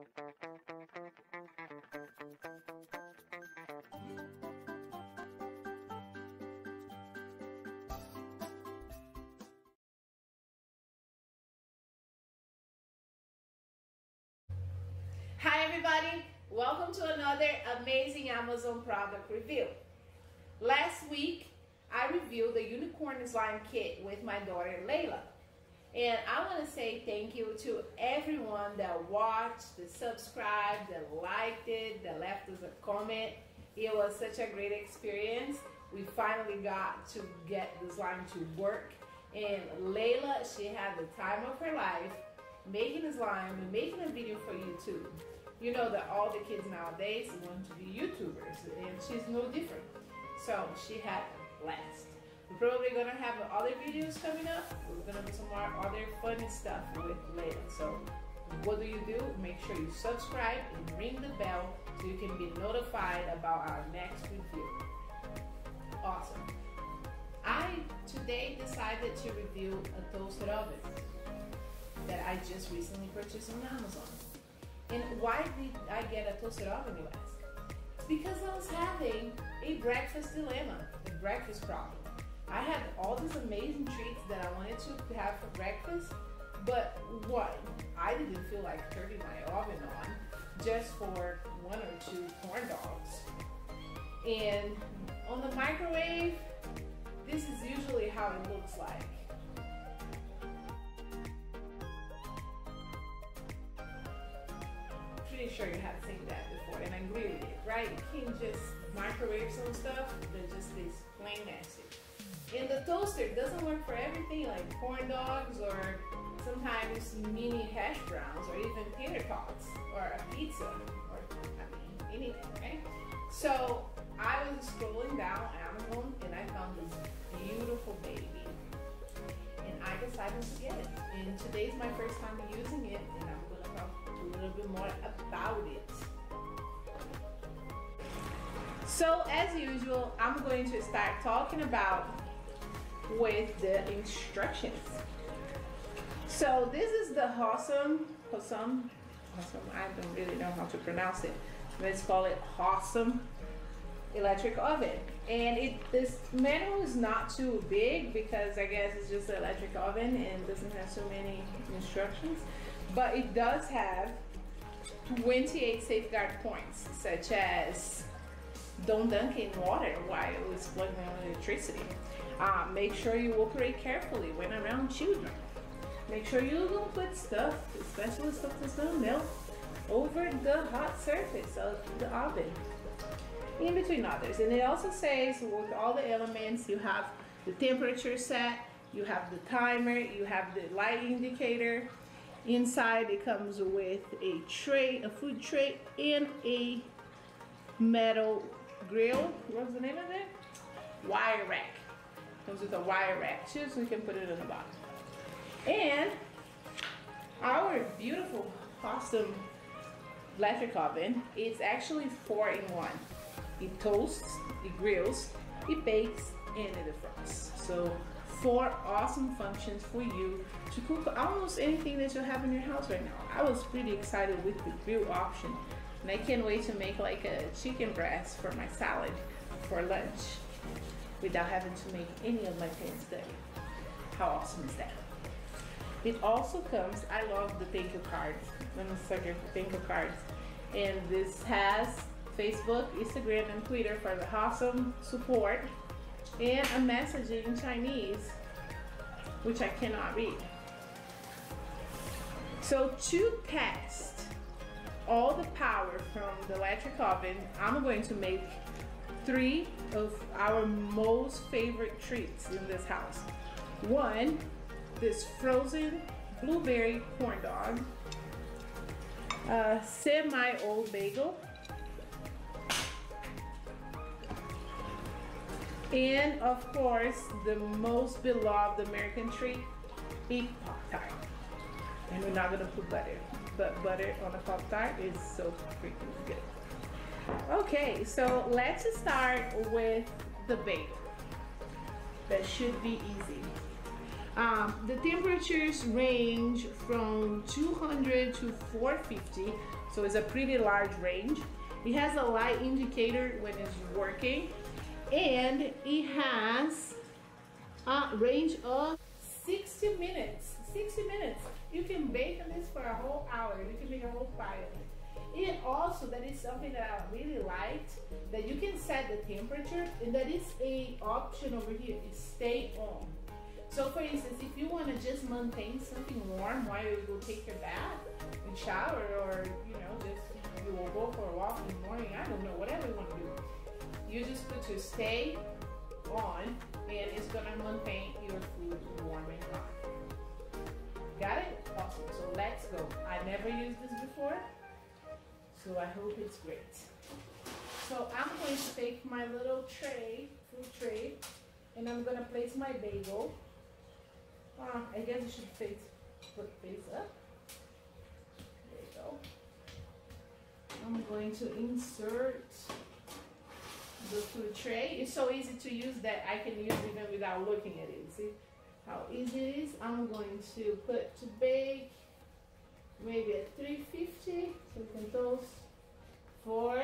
Hi everybody, welcome to another amazing Amazon product review. Last week I reviewed the unicorn slime kit with my daughter Layla, and I want to say thank you to everyone that watched, that subscribed, that liked it, that left us a comment. It was such a great experience. We finally got to get the slime to work, and Layla, she had the time of her life making a slime and making a video for YouTube. You know that all the kids nowadays want to be YouTubers, and she's no different. So she had a blast. We're probably gonna have other videos coming up. We're gonna do some more other funny stuff with Layla. So what do? Make sure you subscribe and ring the bell so you can be notified about our next review. Awesome. I today decided to review a toaster oven that I just recently purchased on Amazon. And why did I get a toaster oven, you ask? Because I was having a breakfast dilemma, a breakfast problem. I had all these amazing treats that I wanted to have for breakfast, but one, I didn't feel like turning my oven on just for 1 or 2 corn dogs. And on the microwave, this is usually how it looks like. Pretty sure you have seen that before, and I agree with it, right? You can't just microwave some stuff that just is plain nasty. And the toaster doesn't work for everything, like corn dogs or sometimes mini hash browns or even tater tots or a pizza or anything, right? So I was scrolling down Amazon and I found this beautiful baby, and I decided to get it. And today's my first time using it, and I'm gonna talk a little bit more about it. So as usual, I'm going to start talking about with the instructions. So this is the Hosome, I don't really know how to pronounce it. Let's call it Hosome Electric Oven. And this manual is not too big because I guess it's just an electric oven and doesn't have so many instructions. But it does have 28 safeguard points, such as don't dunk in water while it's plugged on electricity. Make sure you operate carefully when around children. Make sure you don't put stuff, especially stuff that's gonna melt, over the hot surface of the oven, in between others. And it also says with all the elements, you have the temperature set, you have the timer, you have the light indicator. Inside it comes with a tray, a food tray, and a metal grill. What's the name of it? Wire rack. Comes with a wire rack too, so you can put it in the bottom. And our beautiful Hosome electric oven, it's actually 4-in-1. It toasts, it grills, it bakes, and it defrosts. So 4 awesome functions for you to cook almost anything that you have in your house right now. I was pretty excited with the grill option, and I can't wait to make like a chicken breast for my salad for lunch without having to make any of my things there. How awesome is that? It also comes, I love the thank you cards. I'm a sucker for thank you cards. And this has Facebook, Instagram, and Twitter for the Hosome support, and a message in Chinese, which I cannot read. So to test all the power from the electric oven, I'm going to make 3 of our most favorite treats in this house. One, this frozen blueberry corn dog, semi-old bagel, and of course the most beloved American treat, a Pop-Tart. And we're not gonna put butter, but butter on a Pop-Tart is so freaking good. Okay, so let's start with the bagel. That should be easy. The temperatures range from 200 to 450, so it's a pretty large range. It has a light indicator when it's working, and it has a range of 60 minutes. 60 minutes. You can bake on this for a whole hour. You can make a whole pie on it. And also, that is something that I really liked, that you can set the temperature, and that is a option over here. It's stay on. So for instance, if you want to just maintain something warm while you go take your bath and shower, or just you will go for a walk in the morning, I don't know, whatever you want to do. You just put your stay on, and it's gonna maintain your food warm and hot. Got it? Awesome. So let's go. I never used this before, so I hope it's great. So I'm going to take my little tray, food tray, and I'm gonna place my bagel. I guess you should put face up. There you go. I'm going to insert the food tray. It's so easy to use that I can use even without looking at it. See how easy it is? I'm going to put to bake maybe at 350, so we can toast for,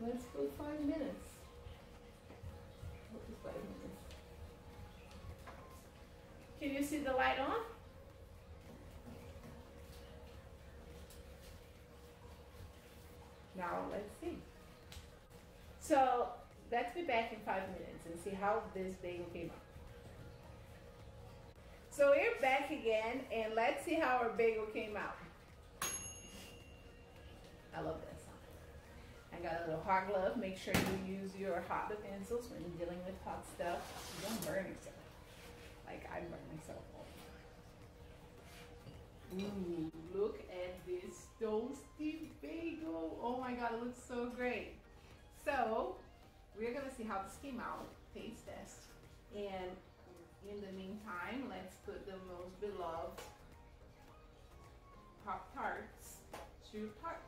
let's put 5 minutes. What is 5 minutes? Can you see the light on? Now let's see. So let's be back in 5 minutes and see how this bagel came out. So we're back again, and let's see how our bagel came out. I love that sound. I got a little hot glove. Make sure you use your hot utensils when you're dealing with hot stuff. You don't burn yourself. Like I burn myself all the time. Ooh, look at this toasty bagel. Oh my God, it looks so great. So we're gonna see how this came out, taste test. And in the meantime, let's put the most beloved Pop-Tarts to tart.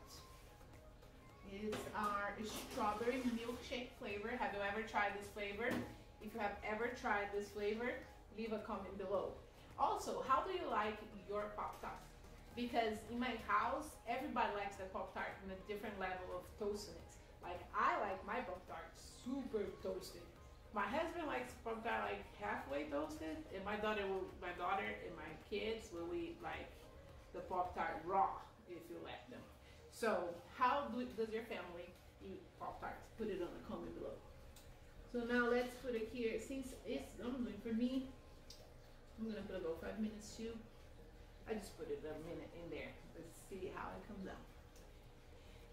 It's our strawberry milkshake flavor. Have you ever tried this flavor? If you have ever tried this flavor, leave a comment below. Also, how do you like your Pop-Tart? Because in my house, everybody likes the Pop-Tart in a different level of toastiness. Like I like my Pop-Tart super toasted. My husband likes Pop-Tart like halfway toasted, and my daughter and my kids will eat like the Pop-Tart raw if you let them. So how does your family eat Pop-Tarts? Put it on the comment below. So now let's put it here. Since it's only for me, I'm gonna put about 5 minutes too. I just put it a minute in there. Let's see how it comes out.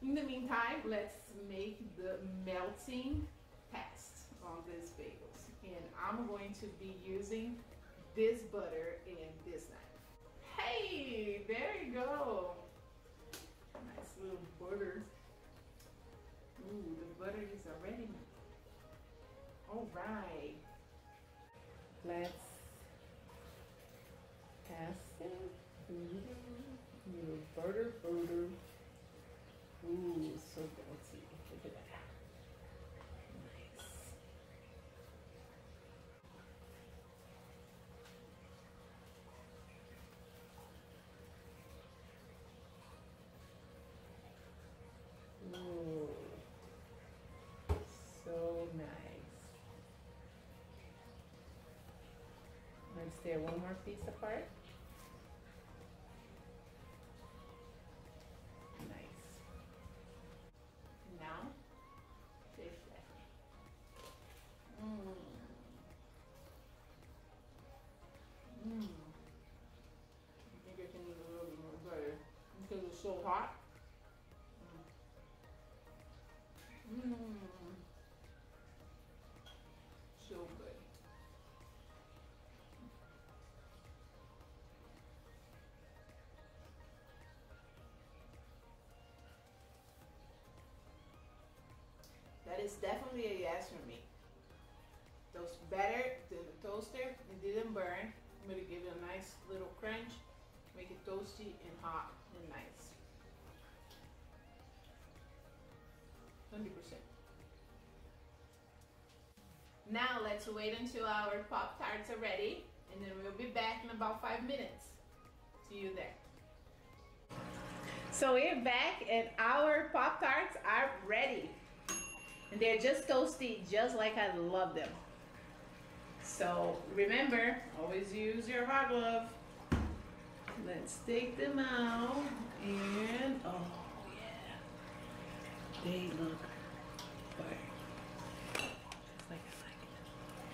In the meantime, let's make the melting test on these bagels. And I'm going to be using this butter and this knife. Hey, there you go. Nice little butter. Ooh, the butter is already melted. All right. Let's pass it. Little butter. Ooh, so good. Let's see. Look at that. Nice. Ooh, so nice. Let's tear one more piece apart. I think I can use a little bit more butter because it's so hot. So good. That is definitely a yes for me. Toast better than the toaster. It didn't burn, but it gave it a nice little crunch. Make it toasty and hot and nice. 100%. Now let's wait until our Pop-Tarts are ready, and then we'll be back in about 5 minutes. See you there. So we're back and our Pop-Tarts are ready. And they're just toasty, just like I love them. So remember, always use your hot glove. Let's take them out and oh yeah, they look fire. Just like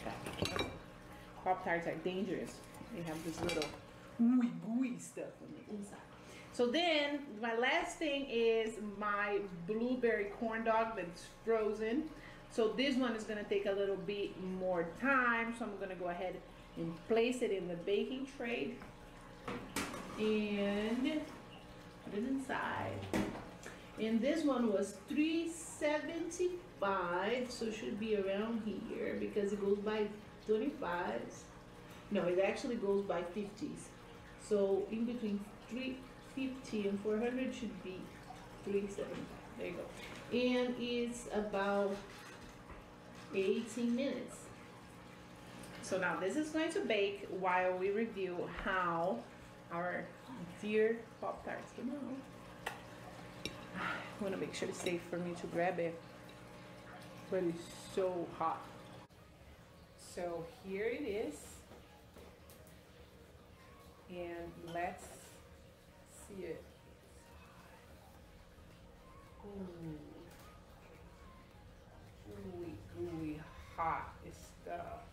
I like it. Pop-Tarts are dangerous. They have this little ooey gooey stuff on the inside. So then my last thing is my blueberry corn dog that's frozen. So this one is gonna take a little bit more time. So I'm gonna go ahead and place it in the baking tray and put it inside. And this one was $3.75, so it should be around here because it goes by 25s. No, it actually goes by 50s. So in between 350 and 400 should be 375. There you go. And it's about 18 minutes. So now this is going to bake while we review how our dear Pop-Tarts came out. I want to make sure it's safe for me to grab it, but it's so hot. So here it is, and let's see it. Ooh, ooey, ooey, hot stuff.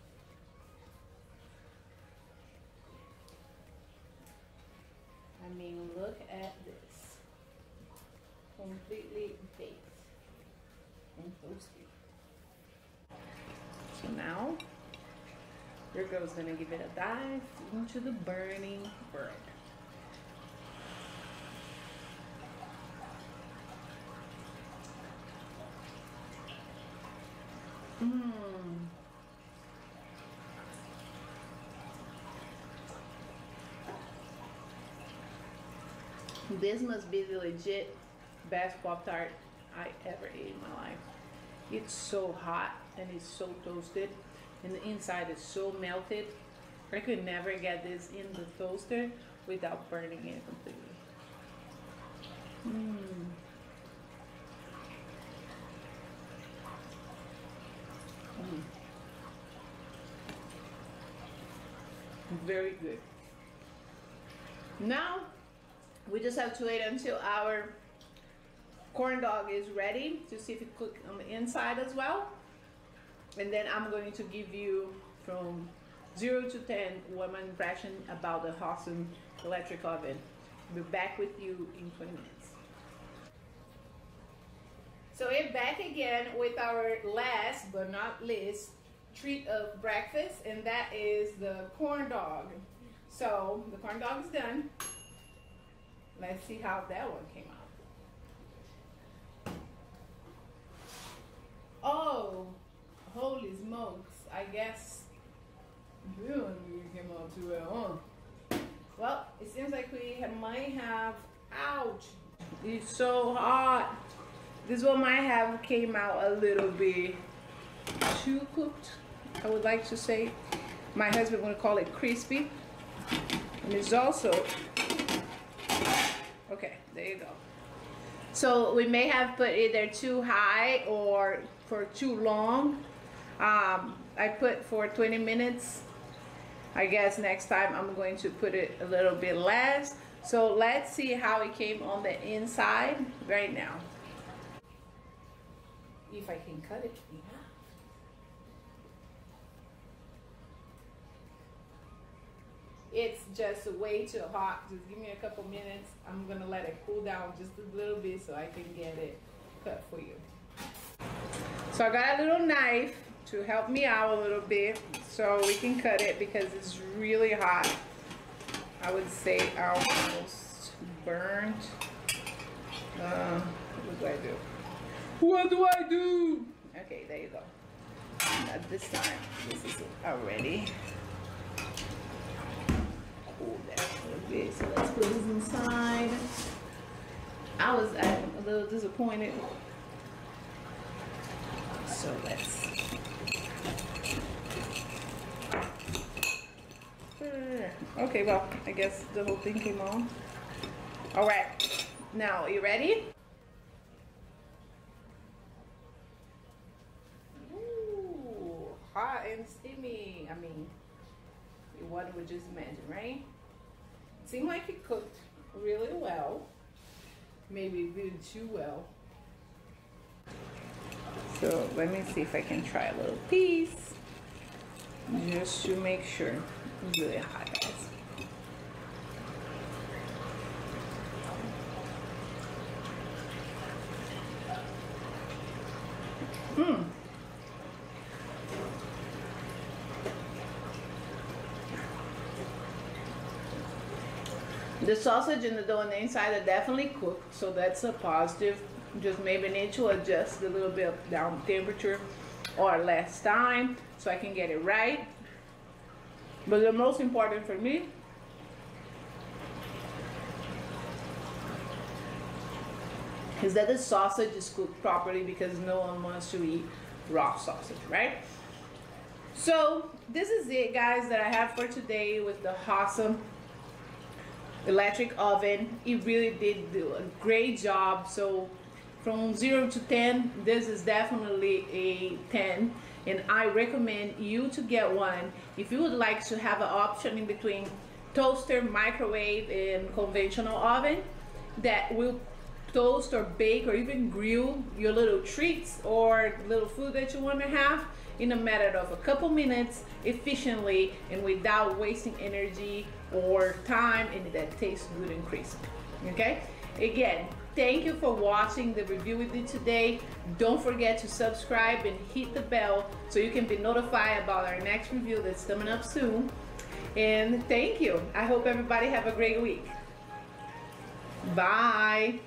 I mean, look at this. Completely baked and toasty. So now, your girl's gonna give it a dive into the burning bread. This must be the legit best Pop-Tart I ever ate in my life. It's so hot and it's so toasted and the inside is so melted. I could never get this in the toaster without burning it completely. Very good. Now we just have to wait until our corn dog is ready to see if it cooked on the inside as well. And then I'm going to give you from 0 to 10 what my impression about the Hosome Electric Oven. I'll be back with you in 20 minutes. So we're back again with our last but not least treat of breakfast, and that is the corn dog. So the corn dog is done. Let's see how that one came out. Oh, holy smokes. I guess we came out too well, huh? Well, it seems like we might have, ouch, it's so hot. This one might have came out a little bit too cooked, I would like to say. My husband would call it crispy. And it's also, okay, there you go. So we may have put either too high or for too long. I put for 20 minutes. I guess next time I'm going to put it a little bit less. So let's see how it came on the inside right now. If I can cut it. Yeah. It's just way too hot. Just give me a couple minutes. I'm gonna let it cool down just a little bit so I can get it cut for you. So I got a little knife to help me out a little bit so we can cut it because it's really hot. I would say almost burnt. What do I do? What do I do? Okay, there you go. Not this time. This is already cool down a little bit. So let's put this inside. I was a little disappointed. So let's Okay, well, I guess the whole thing came on. All right, now you ready? Ooh, hot and steamy. I mean, what would just imagine, right? It seemed like it cooked really well. Maybe really too well. So let me see if I can try a little piece. Just to make sure. It's really hot, guys. The sausage and the dough on the inside are definitely cooked, so that's a positive. Just maybe need to adjust a little bit down temperature or less time so I can get it right. But the most important for me is that the sausage is cooked properly, because no one wants to eat raw sausage, right? So this is it, guys, that I have for today with the Hosome Electric Oven. It really did do a great job. So from 0 to 10, this is definitely a 10, and I recommend you to get one if you would like to have an option in between toaster, microwave, and conventional oven that will toast or bake or even grill your little treats or little food that you want to have in a matter of a couple minutes, efficiently and without wasting energy or time, and that tastes good and crisp. Okay, again, thank you for watching the review we did today. Don't forget to subscribe and hit the bell so you can be notified about our next review that's coming up soon. And thank you. I hope everybody have a great week. Bye.